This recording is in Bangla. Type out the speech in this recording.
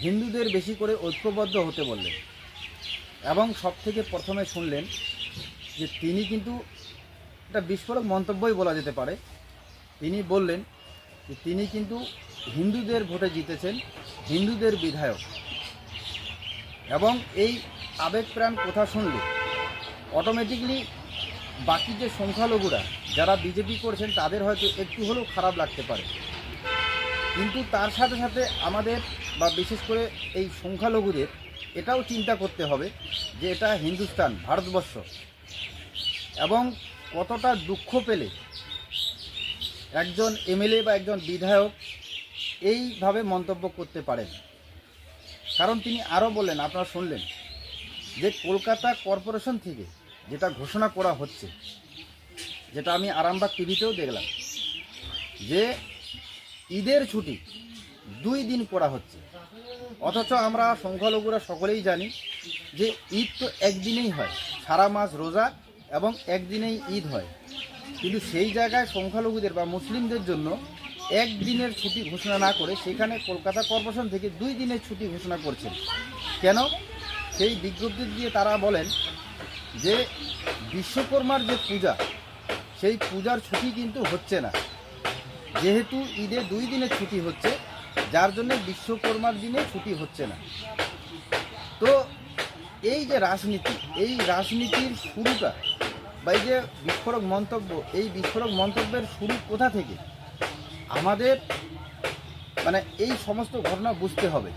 হিন্দুদের বেশি করে ঐক্যবদ্ধ হতে বললেন এবং সবথেকে প্রথমে শুনলেন যে তিনি কিন্তু একটা বিস্ফোরক মন্তব্যই বলা যেতে পারে। তিনি বললেন যে তিনি কিন্তু হিন্দুদের ভোটে জিতেছেন, হিন্দুদের বিধায়ক। এবং এই আবেগপ্রাণ কথা শুনলে অটোমেটিকলি বাকি যে সংখ্যালঘুরা যারা বিজেপি করছেন তাদের হয়তো একটু হলেও খারাপ লাগতে পারে, কিন্তু তার সাথে সাথে আমাদের বা বিশেষ করে এই সংখ্যালঘুদের এটাও চিন্তা করতে হবে যে এটা হিন্দুস্তান, ভারতবর্ষ, এবং কতটা দুঃখ পেলে একজন এমএলএ বা একজন বিধায়ক এইভাবে মন্তব্য করতে পারেন। কারণ তিনি আরও বললেন, আপনারা শুনলেন, যে কলকাতা কর্পোরেশন থেকে যেটা ঘোষণা করা হচ্ছে, যেটা আমি আরামবাগ টিভিতেও দেখলাম, যে ঈদের ছুটি 2 দিন করা হচ্ছে। অথচ আমরা সংখ্যালঘুরা সকলেই জানি যে ঈদ তো একদিনেই হয়, সারা মাস রোজা এবং একদিনেই ঈদ হয়। কিন্তু সেই জায়গায় সংখ্যালঘুদের বা মুসলিমদের জন্য একদিনের ছুটি ঘোষণা না করে সেখানে কলকাতা কর্পোরেশন থেকে 2 দিনের ছুটি ঘোষণা করছেন। কেন? সেই বিজ্ঞপ্তি দিয়ে তারা বলেন যে বিশ্বকর্মার যে পূজা, সেই পূজার ছুটি কিন্তু হচ্ছে না, যেহেতু ঈদে 2 দিনের ছুটি হচ্ছে, যার জন্য বিশ্বকর্মার দিনে ছুটি হচ্ছে না। তো এই যে রাজনীতি, এই রাজনীতির শুরুটা বা এই যে বিস্ফোরক মন্তব্য, এই বিস্ফোরক মন্তব্যের শুরু কোথা থেকে আমাদের এই সমস্ত ঘটনা বুঝতে হবে।